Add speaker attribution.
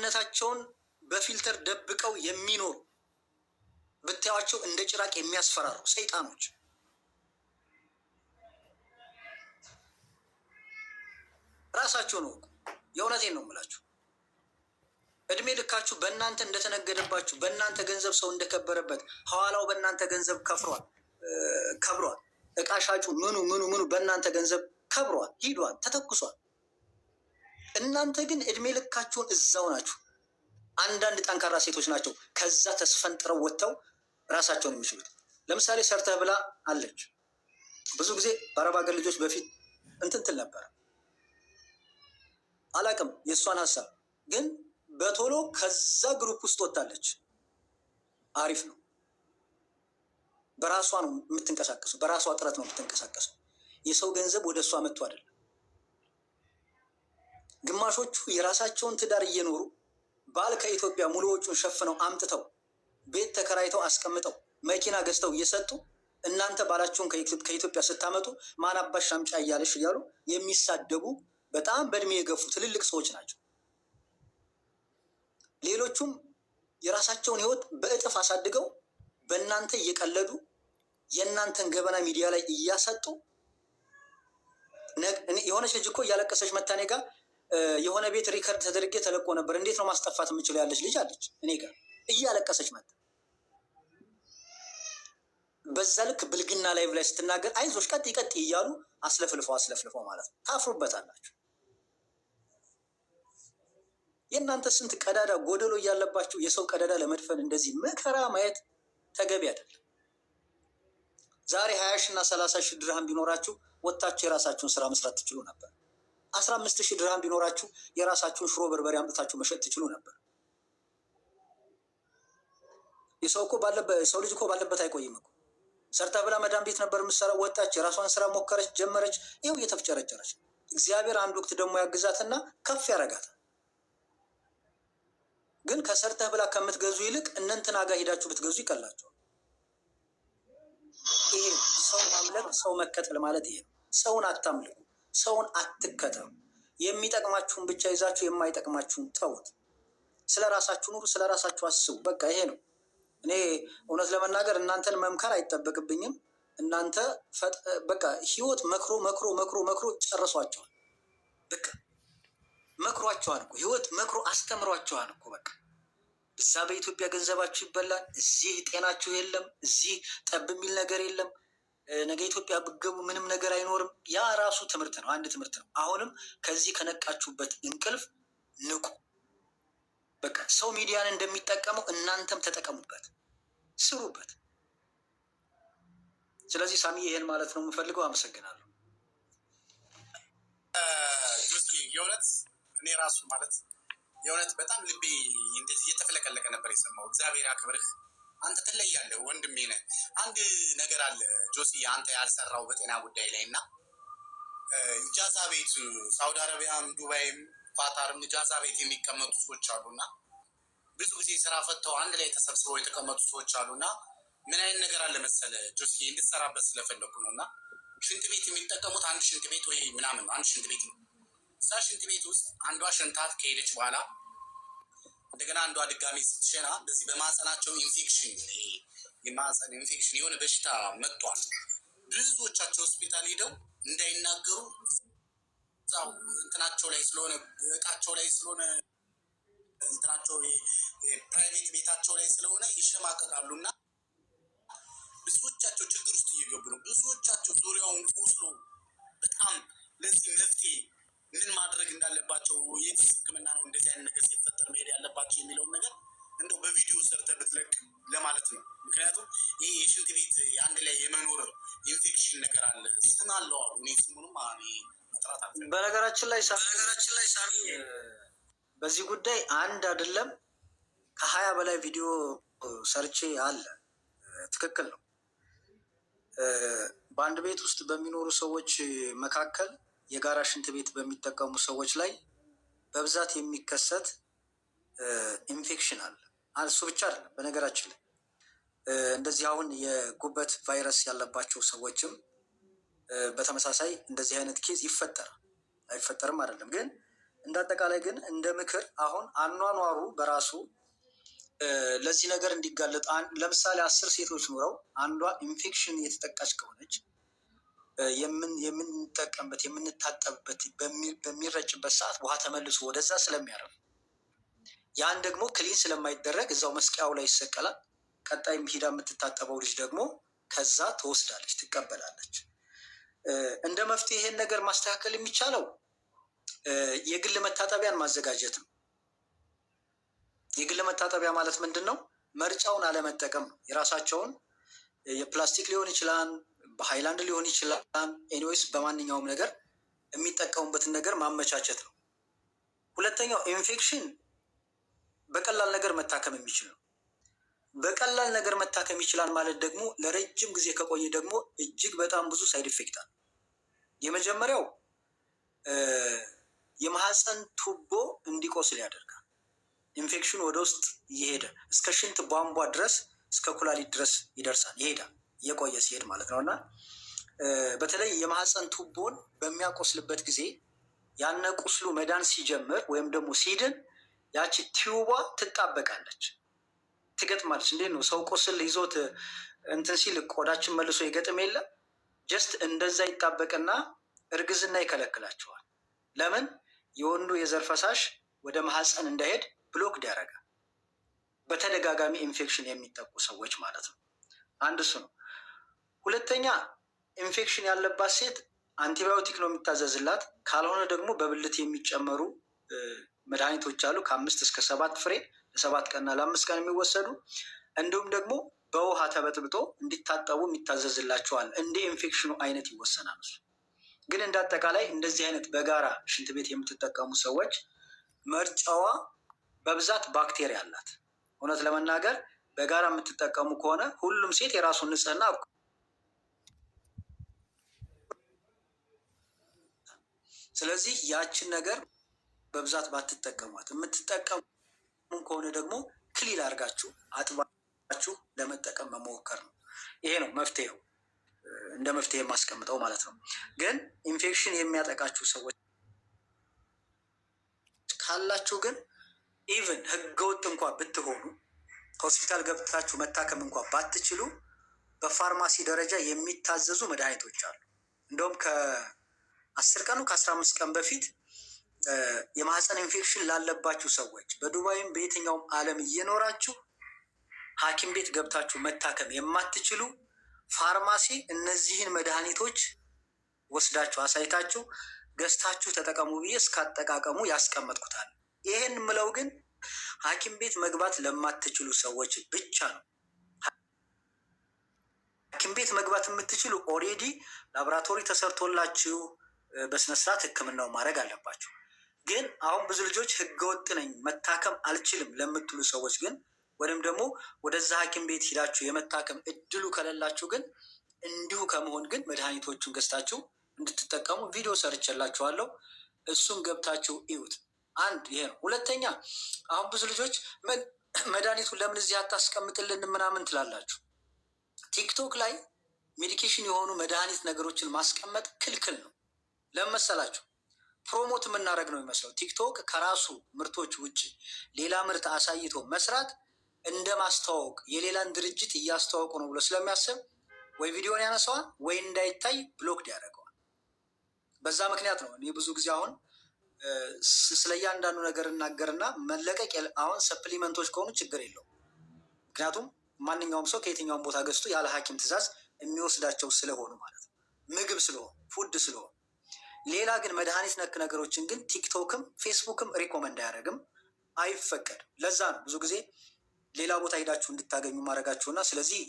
Speaker 1: ማንነታቸውን በፊልተር ደብቀው የሚኖሩ ብታያቸው እንደ ጭራቅ የሚያስፈራሩ ሰይጣኖች ራሳቸው ነው። የእውነቴን ነው የምላችሁ። እድሜ ልካችሁ በእናንተ እንደተነገደባችሁ፣ በእናንተ ገንዘብ ሰው እንደከበረበት፣ ሐዋላው በእናንተ ገንዘብ ከብሯል። እቃ ሻጩ ምኑ በእናንተ ገንዘብ ከብሯል፣ ሂዷል፣ ተተኩሷል። እናንተ ግን እድሜ ልካችሁን እዛው ናችሁ። አንዳንድ ጠንካራ ሴቶች ናቸው ከዛ ተስፈንጥረው ወጥተው ራሳቸውን የሚችሉት። ለምሳሌ ሰርተህ ብላ አለች። ብዙ ጊዜ በአረብ ሀገር ልጆች በፊት እንትን ትል ነበር። አላቅም የእሷን ሀሳብ ግን በቶሎ ከዛ ግሩፕ ውስጥ ወጣለች። አሪፍ ነው። በራሷ ነው የምትንቀሳቀሰው፣ በራሷ ጥረት ነው የምትንቀሳቀሰው። የሰው ገንዘብ ወደ እሷ መጥቶ አይደለም። ግማሾቹ የራሳቸውን ትዳር እየኖሩ ባል ከኢትዮጵያ ሙሉ ወጪውን ሸፍነው አምጥተው ቤት ተከራይተው አስቀምጠው መኪና ገዝተው እየሰጡ እናንተ ባላቸውን ከኢትዮጵያ ስታመጡ ማን አባሽ አምጫ እያለሽ እያሉ የሚሳደቡ በጣም በእድሜ የገፉ ትልልቅ ሰዎች ናቸው። ሌሎቹም የራሳቸውን ሕይወት በእጥፍ አሳድገው በእናንተ እየቀለዱ የእናንተን ገበና ሚዲያ ላይ እያሰጡ የሆነች ልጅ እኮ እያለቀሰች መታኔ ጋር የሆነ ቤት ሪከርድ ተደርጌ ተለቆ ነበር፣ እንዴት ነው ማስጠፋት የምችለው ያለች ልጅ አለች እኔ ጋር እያለቀሰች መጣ። በዛ ልክ ብልግና ላይቭ ላይ ስትናገር አይዞሽ ቀጥ እያሉ አስለፍልፈው ማለት ነው። ታፍሩበታላችሁ። የእናንተ ስንት ቀዳዳ ጎደሎ እያለባችሁ የሰው ቀዳዳ ለመድፈን እንደዚህ መከራ ማየት ተገቢ አይደለም። ዛሬ 20 ሺህ እና 30 ሺህ ድርሃም ቢኖራችሁ ወጥታችሁ የራሳችሁን ስራ መስራት ትችሉ ነበር። 15 ሺህ ድርሃም ቢኖራችሁ የራሳችሁን ሽሮ በርበሬ አምጥታችሁ መሸጥ ትችሉ ነበር። ሰው ልጅ እኮ ባለበት አይቆይም እኮ። ሰርታ ብላ መዳም ቤት ነበር የምትሰራው፣ ወጣች፣ የራሷን ስራ ሞከረች፣ ጀመረች፣ ይኸው እየተፍጨረጨረች። እግዚአብሔር አንድ ወቅት ደግሞ ያግዛትና ከፍ ያረጋታል። ግን ከሰርተህ ብላ ከምትገዙ ይልቅ እነንትና ጋር ሄዳችሁ ብትገዙ ይቀላቸዋል። ይሄ ሰው ማምለክ፣ ሰው መከተል ማለት ይሄ ነው። ሰውን አታምልኩ፣ ሰውን አትከተሉ። የሚጠቅማችሁን ብቻ ይዛችሁ የማይጠቅማችሁን ተውት። ስለ ራሳችሁ ኑሩ፣ ስለ ራሳችሁ አስቡ። በቃ ይሄ ነው። እኔ እውነት ለመናገር እናንተን መምከር አይጠበቅብኝም። እናንተ በቃ ህይወት መክሮ ጨርሷቸዋል። በቃ መክሯቸዋል እኮ ህይወት መክሮ አስተምሯቸዋል እኮ። በቃ እዛ በኢትዮጵያ ገንዘባችሁ ይበላል፣ እዚህ ጤናችሁ የለም፣ እዚህ ጠብ የሚል ነገር የለም። ነገ ኢትዮጵያ ብገቡ ምንም ነገር አይኖርም። ያ ራሱ ትምህርት ነው፣ አንድ ትምህርት ነው። አሁንም ከዚህ ከነቃችሁበት እንቅልፍ ንቁ። በቃ ሰው ሚዲያን እንደሚጠቀመው እናንተም ተጠቀሙበት፣ ስሩበት። ስለዚህ ሳሚ ይሄን ማለት ነው የምፈልገው። አመሰግናለሁ።
Speaker 2: የእውነት እኔ ራሱ ማለት የእውነት በጣም ልቤ እንደዚህ እየተፈለቀለቀ ነበር የሰማው። እግዚአብሔር ያክብርህ፣ አንተ ትለያለህ ወንድሜ ነህ። አንድ ነገር አለ ጆሲ፣ አንተ ያልሰራው በጤና ጉዳይ ላይ እና ኢጃዛ ቤት ሳውዲ አረቢያም ዱባይም ኳታርም ኢጃዛ ቤት የሚቀመጡ ሰዎች አሉና ብዙ ጊዜ ስራ ፈተው አንድ ላይ ተሰብስበው የተቀመጡ ሰዎች አሉና ምን አይነት ነገር አለ መሰለ ጆሲ፣ እንድትሰራበት ስለፈለኩ ነው። እና ሽንት ቤት የሚጠቀሙት አንድ ሽንት ቤት ወይ ምናምን ነው፣ አንድ ሽንት ቤት ነው። እዛ ሽንት ቤት ውስጥ አንዷ ሸንታት ከሄደች በኋላ እንደገና አንዷ ድጋሚ ስትሸና በዚህ በማህፀናቸው ኢንፌክሽን፣ የማህፀን ኢንፌክሽን የሆነ በሽታ መጥቷል። ብዙዎቻቸው ሆስፒታል ሄደው እንዳይናገሩ እንትናቸው ላይ ስለሆነ እቃቸው ላይ ስለሆነ እንትናቸው ፕራይቬት ቤታቸው ላይ ስለሆነ ይሸማቀቃሉ እና ብዙዎቻቸው ችግር ውስጥ እየገቡ ነው። ብዙዎቻቸው ዙሪያውን ቆስሎ በጣም ለዚህ መፍትሄ ምን ማድረግ እንዳለባቸው የት ሕክምና ነው እንደዚህ አይነት ነገር ሲፈጠር መሄድ ያለባቸው የሚለውን ነገር እንደው በቪዲዮ ሰርተህ ብትለቅ ለማለት ነው። ምክንያቱም ይህ የሽንት ቤት አንድ ላይ የመኖር ኢንፌክሽን ነገር አለ፣ ስም አለው አሉ። እኔ ስሙንም መጥራት አለ።
Speaker 1: በነገራችን ላይ ሳሚ በዚህ ጉዳይ አንድ አይደለም ከ20 በላይ ቪዲዮ ሰርቼ አለ። ትክክል ነው። በአንድ ቤት ውስጥ በሚኖሩ ሰዎች መካከል የጋራ ሽንት ቤት በሚጠቀሙ ሰዎች ላይ በብዛት የሚከሰት ኢንፌክሽን አለ። እሱ ብቻ አይደለም። በነገራችን ላይ እንደዚህ አሁን የጉበት ቫይረስ ያለባቸው ሰዎችም በተመሳሳይ እንደዚህ አይነት ኬዝ ይፈጠራል። አይፈጠርም አይደለም፣ ግን እንደ አጠቃላይ ግን እንደ ምክር አሁን አኗኗሩ በራሱ ለዚህ ነገር እንዲጋለጥ ለምሳሌ 10 ሴቶች ኑረው አንዷ ኢንፌክሽን የተጠቃች ከሆነች የምንጠቀምበት የምንታጠብበት በሚረጭበት ሰዓት ውሃ ተመልሶ ወደዛ ስለሚያረፍ ያን ደግሞ ክሊን ስለማይደረግ እዛው መስቀያው ላይ ይሰቀላል። ቀጣይም ሂዳ የምትታጠበው ልጅ ደግሞ ከዛ ትወስዳለች፣ ትቀበላለች። እንደ መፍትሄ ይሄን ነገር ማስተካከል የሚቻለው የግል መታጠቢያን ማዘጋጀት ነው። የግል መታጠቢያ ማለት ምንድን ነው? መርጫውን አለመጠቀም ነው። የራሳቸውን የፕላስቲክ ሊሆን ይችላል፣ በሃይላንድ ሊሆን ይችላል። ኤኒዌይስ በማንኛውም ነገር የሚጠቀሙበትን ነገር ማመቻቸት ነው። ሁለተኛው ኢንፌክሽን በቀላል ነገር መታከም የሚችል ነው። በቀላል ነገር መታከም ይችላል ማለት ደግሞ ለረጅም ጊዜ ከቆየ ደግሞ እጅግ በጣም ብዙ ሳይድ ኢፌክት አለ። የመጀመሪያው የማህፀን ቱቦ እንዲቆስል ያደርጋል። ኢንፌክሽን ወደ ውስጥ እየሄደ እስከ ሽንት ቧንቧ ድረስ እስከ ኩላሊት ድረስ ይደርሳል፣ ይሄዳል፣ እየቆየ ሲሄድ ማለት ነው። እና በተለይ የማህፀን ቱቦን በሚያቆስልበት ጊዜ ያነ ቁስሉ መዳን ሲጀምር ወይም ደግሞ ሲድን ያቺ ቲዩቧ ትጣበቃለች፣ ትገጥማለች። እንዴት ነው ሰው ቁስል ይዞት እንትን ሲል ቆዳችን መልሶ ይገጥም የለም? ጀስት እንደዛ ይጣበቅና እርግዝና ይከለክላቸዋል። ለምን? የወንዱ የዘር ፈሳሽ ወደ ማህፀን እንዳይሄድ ብሎክድ ያደርጋል። በተደጋጋሚ ኢንፌክሽን የሚጠቁ ሰዎች ማለት ነው። አንድ እሱ ነው። ሁለተኛ ኢንፌክሽን ያለባት ሴት አንቲባዮቲክ ነው የሚታዘዝላት። ካልሆነ ደግሞ በብልት የሚጨመሩ መድኃኒቶች አሉ፣ ከ5 እስከ 7 ፍሬ ለ7 ቀንና ለ5 ቀን የሚወሰዱ። እንዲሁም ደግሞ በውሃ ተበጥብጦ እንዲታጠቡ የሚታዘዝላቸዋል። እንደ ኢንፌክሽኑ አይነት ይወሰናል እሱ። ግን እንደ አጠቃላይ እንደዚህ አይነት በጋራ ሽንት ቤት የምትጠቀሙ ሰዎች መርጫዋ በብዛት ባክቴሪያ አላት። እውነት ለመናገር በጋራ የምትጠቀሙ ከሆነ ሁሉም ሴት የራሱን ንጽህና ስለዚህ ያችን ነገር በብዛት ባትጠቀሟት፣ የምትጠቀሙ ከሆነ ደግሞ ክሊል አድርጋችሁ አጥባችሁ ለመጠቀም መሞከር ነው። ይሄ ነው መፍትሄው፣ እንደ መፍትሄ የማስቀምጠው ማለት ነው። ግን ኢንፌክሽን የሚያጠቃችሁ ሰዎች ካላችሁ ግን ኢቭን ህገወጥ እንኳ ብትሆኑ ሆስፒታል ገብታችሁ መታከም እንኳ ባትችሉ በፋርማሲ ደረጃ የሚታዘዙ መድኃኒቶች አሉ። እንደውም ከ10 ቀኑ ከ15 ቀን በፊት የማህፀን ኢንፌክሽን ላለባችሁ ሰዎች በዱባይም በየትኛውም ዓለም እየኖራችሁ ሐኪም ቤት ገብታችሁ መታከም የማትችሉ ፋርማሲ እነዚህን መድኃኒቶች ወስዳችሁ አሳይታችሁ ገዝታችሁ ተጠቀሙ ብዬ እስካጠቃቀሙ ያስቀመጥኩታል። ይሄን ምለው ግን ሐኪም ቤት መግባት ለማትችሉ ሰዎች ብቻ ነው። ሐኪም ቤት መግባት የምትችሉ ኦሬዲ ላቦራቶሪ ተሰርቶላችሁ በስነስርዓት ሕክምናው ማድረግ አለባችሁ። ግን አሁን ብዙ ልጆች ህገወጥ ነኝ መታከም አልችልም ለምትሉ ሰዎች ግን ወይም ደግሞ ወደዛ ሐኪም ቤት ሂዳችሁ የመታከም እድሉ ከሌላችሁ ግን እንዲሁ ከመሆን ግን መድኃኒቶቹን ገዝታችሁ እንድትጠቀሙ ቪዲዮ ሰርቼላችኋለሁ። እሱን ገብታችሁ እዩት። አንድ ይሄ ነው። ሁለተኛ አሁን ብዙ ልጆች መድኃኒቱን ለምን እዚህ አታስቀምጥልን ምናምን ትላላችሁ። ቲክቶክ ላይ ሜዲኬሽን የሆኑ መድኃኒት ነገሮችን ማስቀመጥ ክልክል ነው። ለምን መሰላችሁ? ፕሮሞት የምናደርግ ነው የሚመስለው። ቲክቶክ ከራሱ ምርቶች ውጭ ሌላ ምርት አሳይቶ መስራት እንደ ማስተዋወቅ የሌላን ድርጅት እያስተዋወቁ ነው ብሎ ስለሚያስብ ወይ ቪዲዮን ያነሳዋል ወይ እንዳይታይ ብሎክድ ያደርገዋል። በዛ ምክንያት ነው እኔ ብዙ ጊዜ አሁን ስለ እያንዳንዱ ነገር እናገርና መለቀቅ አሁን ሰፕሊመንቶች ከሆኑ ችግር የለው። ምክንያቱም ማንኛውም ሰው ከየትኛውም ቦታ ገዝቶ ያለ ሐኪም ትዕዛዝ የሚወስዳቸው ስለሆኑ ማለት ነው፣ ምግብ ስለሆኑ ፉድ ስለሆኑ። ሌላ ግን መድኃኒት ነክ ነገሮችን ግን ቲክቶክም ፌስቡክም ሪኮመንድ አያደርግም፣ አይፈቀድም። ለዛ ነው ብዙ ጊዜ ሌላ ቦታ ሄዳችሁ እንድታገኙ ማድረጋችሁና ስለዚህ